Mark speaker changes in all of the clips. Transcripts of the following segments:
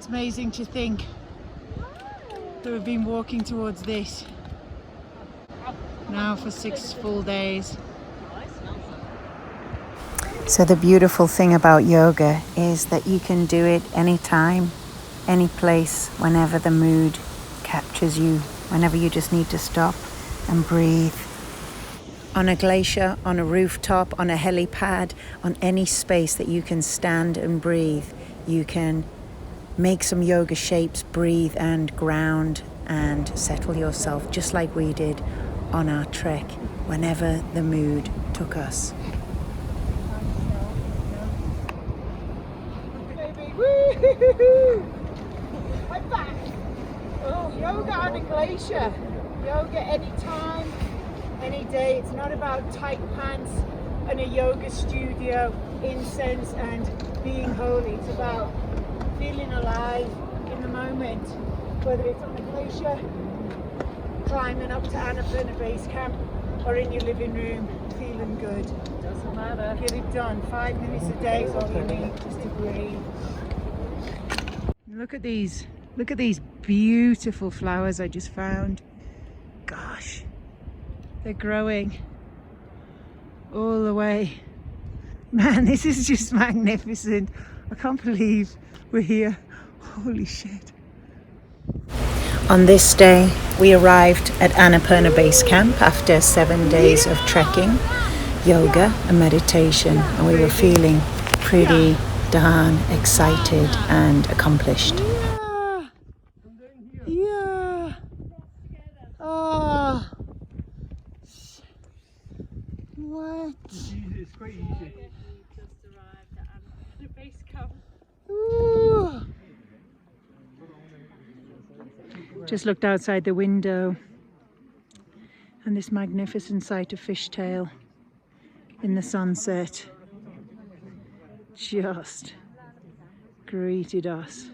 Speaker 1: It's amazing to think that we've been walking towards this now for 6 full days. So the beautiful thing about yoga is that you can do it anytime, any place, whenever the mood captures you, whenever you just need to stop and breathe. On a glacier, on a rooftop, on a helipad, on any space that you can stand and breathe, you can make some yoga shapes, breathe and ground and settle yourself, just like we did on our trek, whenever the mood took us.
Speaker 2: I'm back. Oh, yoga on a glacier. Yoga anytime, any day. It's not about tight pants and a yoga studio, incense and being holy. It's about feeling alive in the moment, whether it's on a glacier, climbing up to Annapurna Base Camp, or in your living room, feeling good. Doesn't matter. Get it done. 5 minutes a day is all you need, just to breathe.
Speaker 1: Look at these beautiful flowers I just found. Gosh, they're growing all the way. Man, this is just magnificent. I can't believe we're here. Holy shit. On this day, we arrived at Annapurna Base Camp after 7 days of trekking, yoga and meditation, and we were feeling pretty darn excited and accomplished.
Speaker 2: Yeah. Oh. What?
Speaker 3: It's quite easy.
Speaker 2: Ooh.
Speaker 1: Just looked outside the window and this magnificent sight of fishtail in the sunset just greeted us.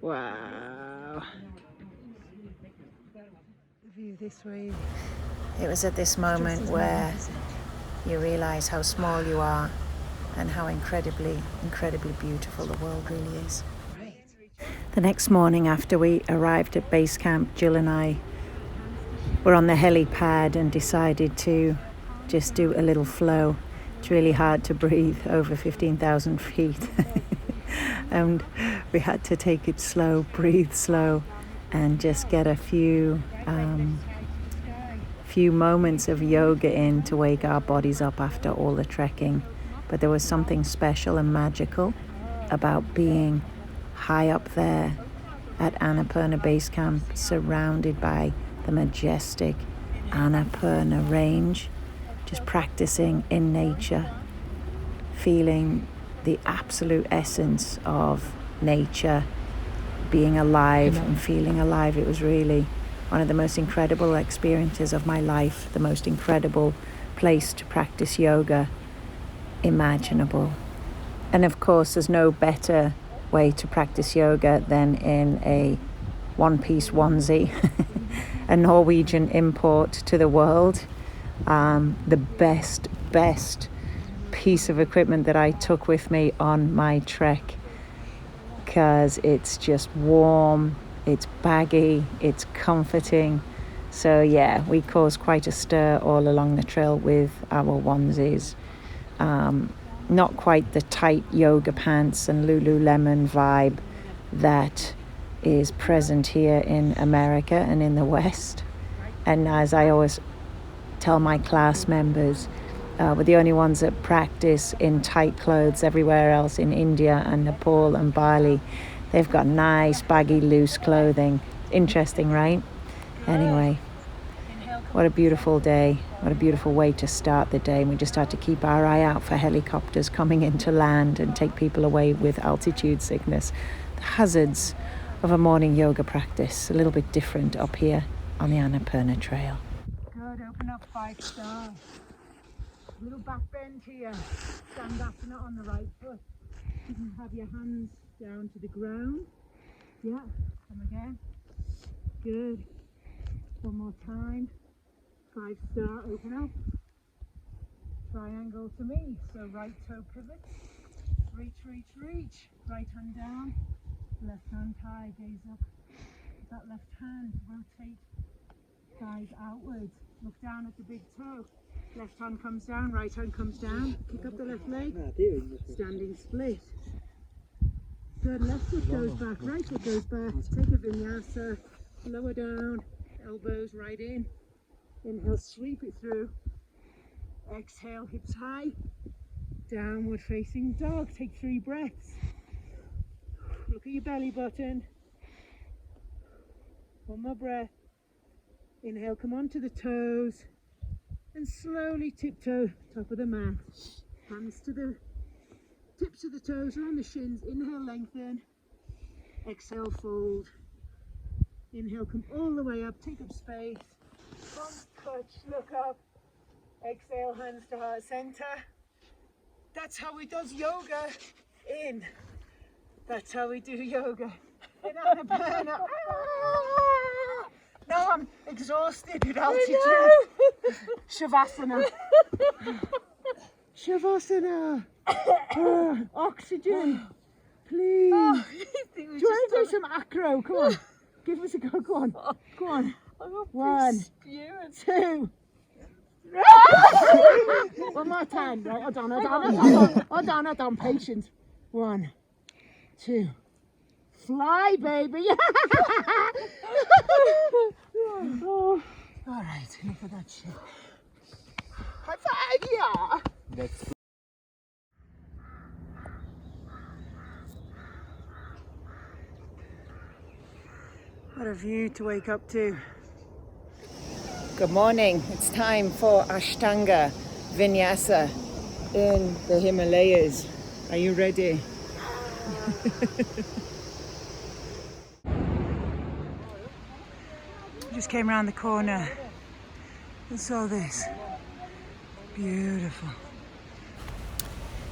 Speaker 1: Wow. The view this way. It was at this moment where you realize how small you are and how incredibly beautiful the world really is. The next morning after we arrived at base camp, Jill and I were on the helipad and decided to just do a little flow. It's really hard to breathe over 15,000 feet. And we had to take it slow, breathe slow, and just get a few moments of yoga in to wake our bodies up after all the trekking. But there was something special and magical about being high up there at Annapurna Base Camp, surrounded by the majestic Annapurna range, just practicing in nature, feeling the absolute essence of nature, being alive and feeling alive. It was really one of the most incredible experiences of my life, the most incredible place to practice yoga imaginable. And of course, there's no better way to practice yoga than in a one-piece onesie, a Norwegian import to the world. The best piece of equipment that I took with me on my trek, because it's just warm, it's baggy, it's comforting. So yeah, we caused quite a stir all along the trail with our onesies. Not quite the tight yoga pants and Lululemon vibe that is present here in America and in the West. And as I always tell my class members, we're the only ones that practice in tight clothes. Everywhere else in India and Nepal and Bali, they've got nice baggy loose clothing. Interesting, right? Anyway, what a beautiful day. What a beautiful way to start the day. And we just had to keep our eye out for helicopters coming into land and take people away with altitude sickness. The hazards of a morning yoga practice, a little bit different up here on the Annapurna Trail.
Speaker 2: Good, open up 5 stars. Little back bend here. Stand up and on the right foot. You can have your hands down to the ground. Yeah, come again. Good. One more time. 5 star, open up. Triangle to me. So right toe pivot. Reach. Right hand down. Left hand high, gaze up. With that left hand, rotate, guide outwards. Look down at the big toe. Left hand comes down, right hand comes down. Kick up the left leg. Standing split. Good, left foot goes back, right foot goes back. Take a vinyasa. Lower down, elbows right in. Inhale, sweep it through. Exhale, hips high. Downward facing dog. Take 3 breaths. Look at your belly button. One more breath. Inhale, come onto the toes. And slowly tiptoe, top of the mat. Hands to the tips of the toes around the shins. Inhale, lengthen. Exhale, fold. Inhale, come all the way up, take up space. Front touch, look up. Exhale, hands to heart center. That's how we does yoga in. That's how we do yoga. In Annapurna. Now I'm exhausted at altitude. Shavasana. Shavasana. Oxygen. Please. Do you want to do some acro? Come on. Give us a go. Go on. Go on. 1, 2. One more time. Right, hold on. Patience. 1, 2. Fly, baby. All right, enough of that shit. High five, yeah. That's what a view to wake up to. Good morning. It's time for Ashtanga Vinyasa in the Himalayas. Are you ready? Just came around the corner and saw this. Beautiful.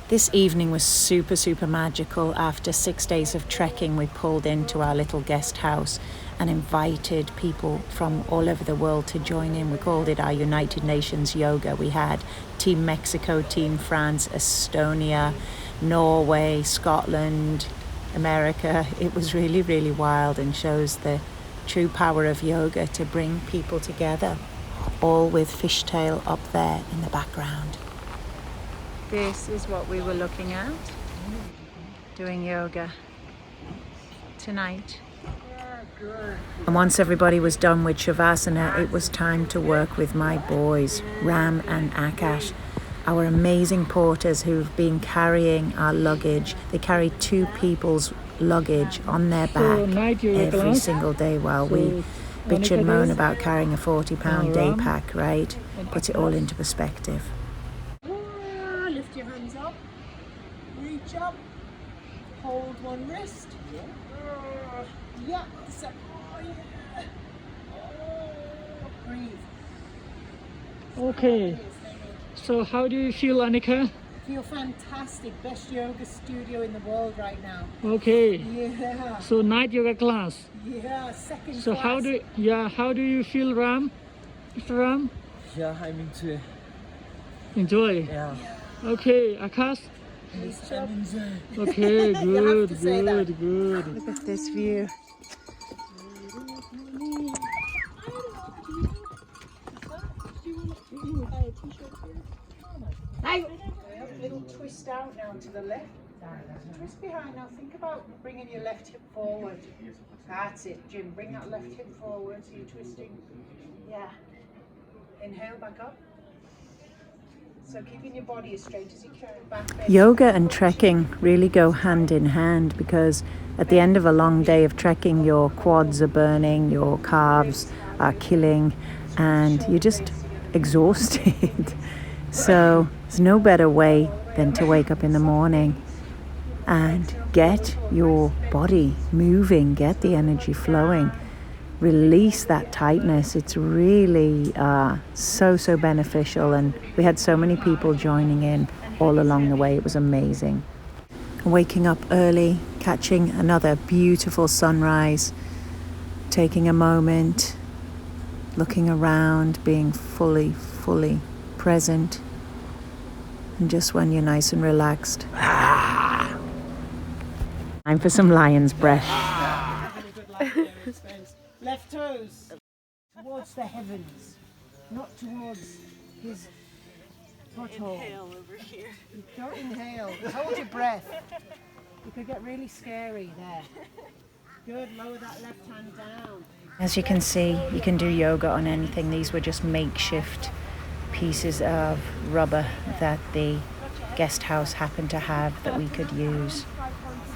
Speaker 2: This evening was super magical. After 6 days of trekking, we pulled into our little guest house and invited people from all over the world to join in. We called it our United Nations Yoga. We had Team Mexico, Team France, Estonia, Norway, Scotland, America. It was really wild and shows the true power of yoga to bring people together, all with fishtail up there in the background. This is what we were looking at, doing yoga tonight. And once everybody was done with Shavasana, it was time to work with my boys, Ram and Akash, our amazing porters who've been carrying our luggage. They carry 2 people's luggage on their back every single day while we bitch and moan about carrying a 40-pound day pack, right? Put it all into perspective. Lift your hands up, reach up, hold one wrist. Yeah, breathe.
Speaker 3: Okay, so how do you feel, Annika?
Speaker 2: Feel fantastic. Best yoga studio in the world right now.
Speaker 3: Okay.
Speaker 2: Yeah.
Speaker 3: So night yoga class.
Speaker 2: Yeah, second
Speaker 3: So
Speaker 2: class.
Speaker 3: how do you feel, Ram? Mr. Ram?
Speaker 4: Yeah, I'm into it.
Speaker 3: Enjoy.
Speaker 4: Yeah.
Speaker 3: Okay, Akash? Okay, good.
Speaker 2: Look at this view. Little twist out now to the left. Twist behind now. Think about bringing your left hip forward. That's it, Jim. Bring that left hip forward. So you're twisting. Yeah. Inhale back up. So keeping your body as straight as you can. Back bend.
Speaker 1: Yoga and trekking really go hand in hand, because at the end of a long day of trekking, your quads are burning, your calves are killing, and you're just exhausted. So there's no better way than to wake up in the morning and get your body moving, get the energy flowing, release that tightness. It's really so beneficial, and we had so many people joining in all along the way. It was amazing. Waking up early, catching another beautiful sunrise, taking a moment, looking around, being fully present, and just when you're nice and relaxed. I'm Time for some lion's breath.
Speaker 2: Having a good laugh there, Spence. Left toes towards the heavens, not towards his butthole. Inhale over here. Don't inhale. Hold your breath. You could get really scary there. Good. Lower that left hand down.
Speaker 1: As you can see, you can do yoga on anything. These were just makeshift pieces of rubber that the guest house happened to have that we could use.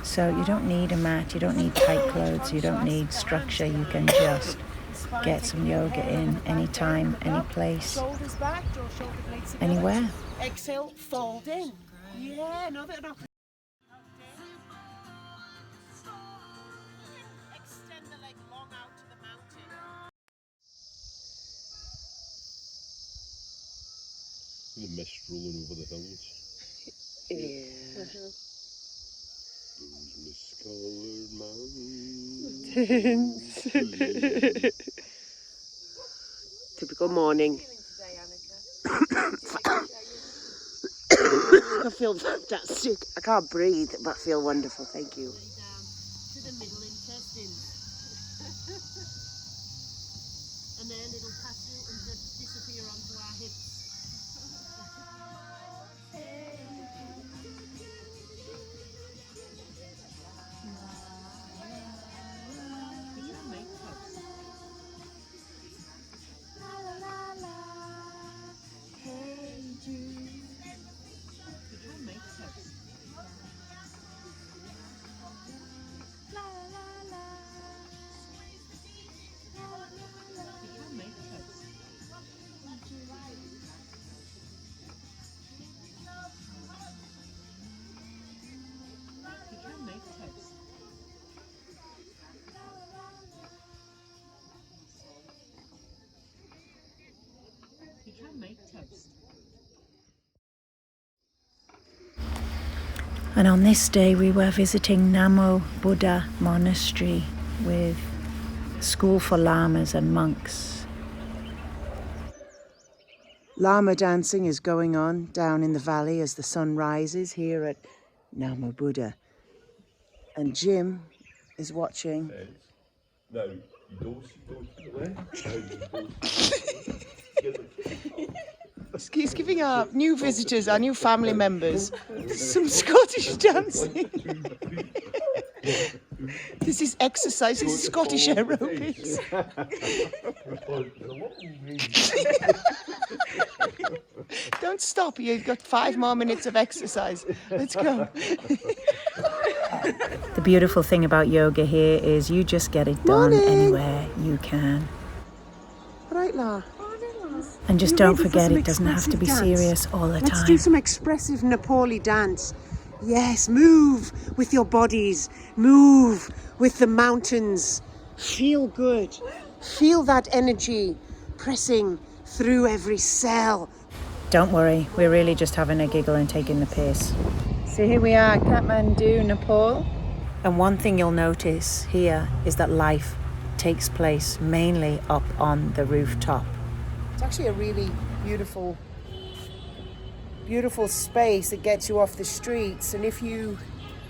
Speaker 1: So you don't need a mat, you don't need tight clothes, you don't need structure. You can just get some yoga in anytime, any place,
Speaker 2: Shoulders back, draw shoulder blades together.
Speaker 1: anywhere.
Speaker 2: Exhale, fold in. Yeah, no, they're not. Extend the leg long out to the mountain.
Speaker 4: The mist rolling over the hills.
Speaker 5: Yeah.
Speaker 4: Those mist-coloured mountains.
Speaker 5: Typical morning. I feel fantastic. I can't breathe, but I feel wonderful. Thank you.
Speaker 2: To the middle intestine. And then it'll pass through and disappear onto our hips.
Speaker 1: And on this day we were visiting Namo Buddha Monastery with a school for lamas and monks. Lama dancing is going on down in the valley as the sun rises here at Namo Buddha. And Jim is watching.
Speaker 4: Now, you don't
Speaker 5: He's giving our new visitors, our new family members, some Scottish dancing. This is exercise, this is Scottish aerobics. Don't stop, you've got 5 more minutes of exercise. Let's go.
Speaker 1: The beautiful thing about yoga here is you just get it done anywhere you can.
Speaker 5: Right, La.
Speaker 1: And just don't forget, it doesn't have to be serious all the time.
Speaker 5: Let's do some expressive Nepali dance. Yes, move with your bodies. Move with the mountains. Feel good. Feel that energy pressing through every cell.
Speaker 1: Don't worry, we're really just having a giggle and taking the piss. So here we are, Kathmandu, Nepal. And one thing you'll notice here is that life takes place mainly up on the rooftop.
Speaker 5: It's actually a really beautiful space that gets you off the streets. And if you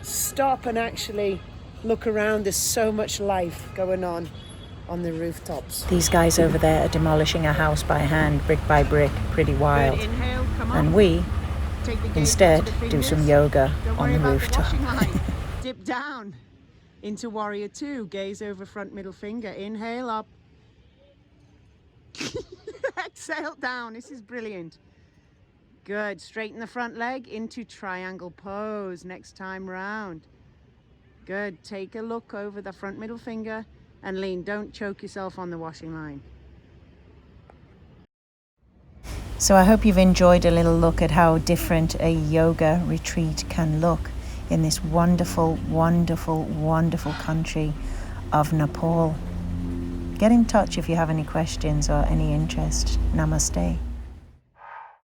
Speaker 5: stop and actually look around, there's so much life going on the rooftops.
Speaker 1: These guys over there are demolishing a house by hand, brick by brick, pretty wild.
Speaker 2: Good, inhale, come on.
Speaker 1: And we
Speaker 2: Take the gaze
Speaker 1: instead
Speaker 2: to the
Speaker 1: do
Speaker 2: fingers.
Speaker 1: some yoga
Speaker 2: Don't
Speaker 1: on
Speaker 2: worry
Speaker 1: the
Speaker 2: about
Speaker 1: rooftop.
Speaker 2: The washing line. Dip down into warrior 2. Gaze over front middle finger. Inhale up. Exhale down. This is brilliant. Good. Straighten the front leg into triangle pose next time round. Good. Take a look over the front middle finger and lean. Don't choke yourself on the washing line.
Speaker 1: So I hope you've enjoyed a little look at how different a yoga retreat can look in this wonderful, wonderful, wonderful country of Nepal. Get in touch if you have any questions or any interest. Namaste.